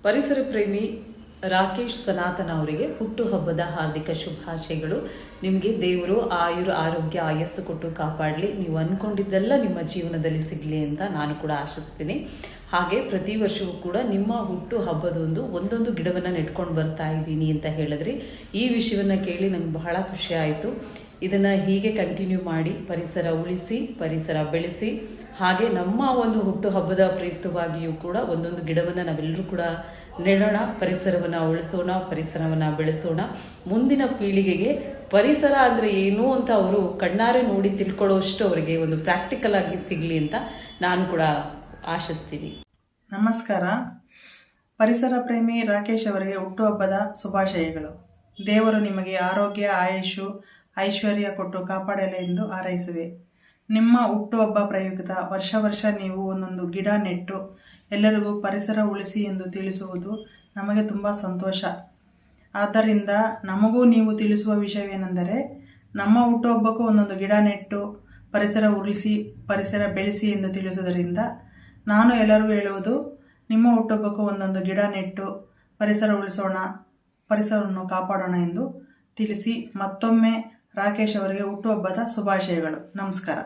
ಪರಿಸರ ಪ್ರೇಮಿ ರಾಕೇಶ್ ಸನಾತನ ಅವರಿಗೆ ಹುಟ್ಟುಹಬ್ಬದ ಹಾರ್ದಿಕ ಶುಭಾಶಯಗಳು. ನಿಮಗೆ ದೇವರು ಆಯುರ್ ಆರೋಗ್ಯ ಆಯಸ್ಸು ಕೊಟ್ಟು ಕಾಪಾಡಲಿ. ನೀವು ಅಂದ್ಕೊಂಡಿದ್ದೆಲ್ಲ ನಿಮ್ಮ ಜೀವನದಲ್ಲಿ ಸಿಗಲಿ ಅಂತ ನಾನು ಕೂಡ ಆಶಿಸ್ತೀನಿ. ಹಾಗೆ ಪ್ರತಿ ವರ್ಷವೂ ಕೂಡ ನಿಮ್ಮ ಹುಟ್ಟು ಹಬ್ಬದೊಂದು ಒಂದೊಂದು ಗಿಡವನ್ನು ನೆಟ್ಕೊಂಡು ಬರ್ತಾ ಇದ್ದೀನಿ ಅಂತ ಹೇಳಿದ್ರಿ. ಈ ವಿಷಯವನ್ನು ಕೇಳಿ ನಂಗೆ ಬಹಳ ಖುಷಿ ಆಯಿತು. ಇದನ್ನು ಹೀಗೆ ಕಂಟಿನ್ಯೂ ಮಾಡಿ ಪರಿಸರ ಉಳಿಸಿ, ಪರಿಸರ ಬೆಳೆಸಿ. ಹಾಗೆ ನಮ್ಮ ಒಂದು ಹುಟ್ಟು ಹಬ್ಬದ ಪ್ರಯುಕ್ತವಾಗಿಯೂ ಕೂಡ ಒಂದೊಂದು ಗಿಡವನ್ನು ನಾವೆಲ್ಲರೂ ಕೂಡ ನೆಡೋಣ, ಪರಿಸರವನ್ನು ಉಳಿಸೋಣ, ಪರಿಸರವನ್ನು ಬೆಳೆಸೋಣ. ಮುಂದಿನ ಪೀಳಿಗೆಗೆ ಪರಿಸರ ಅಂದರೆ ಏನು ಅಂತ ಅವರು ಕಣ್ಣಾರೆ ನೋಡಿ ತಿಳ್ಕೊಳ್ಳೋಷ್ಟು ಅವರಿಗೆ ಒಂದು ಪ್ರಾಕ್ಟಿಕಲ್ ಆಗಿ ಸಿಗಲಿ ಅಂತ ನಾನು ಕೂಡ ಆಶಿಸ್ತೀನಿ. ನಮಸ್ಕಾರ. ಪರಿಸರ ಪ್ರೇಮಿ ರಾಕೇಶ್ ಅವರಿಗೆ ಹುಟ್ಟುಹಬ್ಬದ ಶುಭಾಶಯಗಳು. ದೇವರು ನಿಮಗೆ ಆರೋಗ್ಯ, ಆಯುಷು, ಐಶ್ವರ್ಯ ಕೊಟ್ಟು ಕಾಪಾಡಲಿ ಎಂದು ಹಾರೈಸುವೆ. ನಿಮ್ಮ ಹುಟ್ಟುಹಬ್ಬ ಪ್ರಯುಕ್ತ ವರ್ಷ ನೀವು ಒಂದೊಂದು ಗಿಡ ನೆಟ್ಟು ಎಲ್ಲರಿಗೂ ಪರಿಸರ ಉಳಿಸಿ ಎಂದು ತಿಳಿಸುವುದು ನಮಗೆ ತುಂಬ ಸಂತೋಷ. ಆದ್ದರಿಂದ ನಮಗೂ ನೀವು ತಿಳಿಸುವ ವಿಷಯವೇನೆಂದರೆ, ನಮ್ಮ ಹುಟ್ಟುಹಬ್ಬಕ್ಕೂ ಒಂದೊಂದು ಗಿಡ ನೆಟ್ಟು ಪರಿಸರ ಉಳಿಸಿ, ಪರಿಸರ ಬೆಳೆಸಿ ಎಂದು ತಿಳಿಸುವುದರಿಂದ ನಾನು ಎಲ್ಲರಿಗೂ ಹೇಳುವುದು, ನಿಮ್ಮ ಹುಟ್ಟುಹಬ್ಬಕ್ಕೂ ಒಂದೊಂದು ಗಿಡ ನೆಟ್ಟು ಪರಿಸರ ಉಳಿಸೋಣ, ಪರಿಸರವನ್ನು ಕಾಪಾಡೋಣ ಎಂದು ತಿಳಿಸಿ. ಮತ್ತೊಮ್ಮೆ ರಾಕೇಶ್ ಅವರಿಗೆ ಹುಟ್ಟುಹಬ್ಬದ ಶುಭಾಶಯಗಳು. ನಮಸ್ಕಾರ.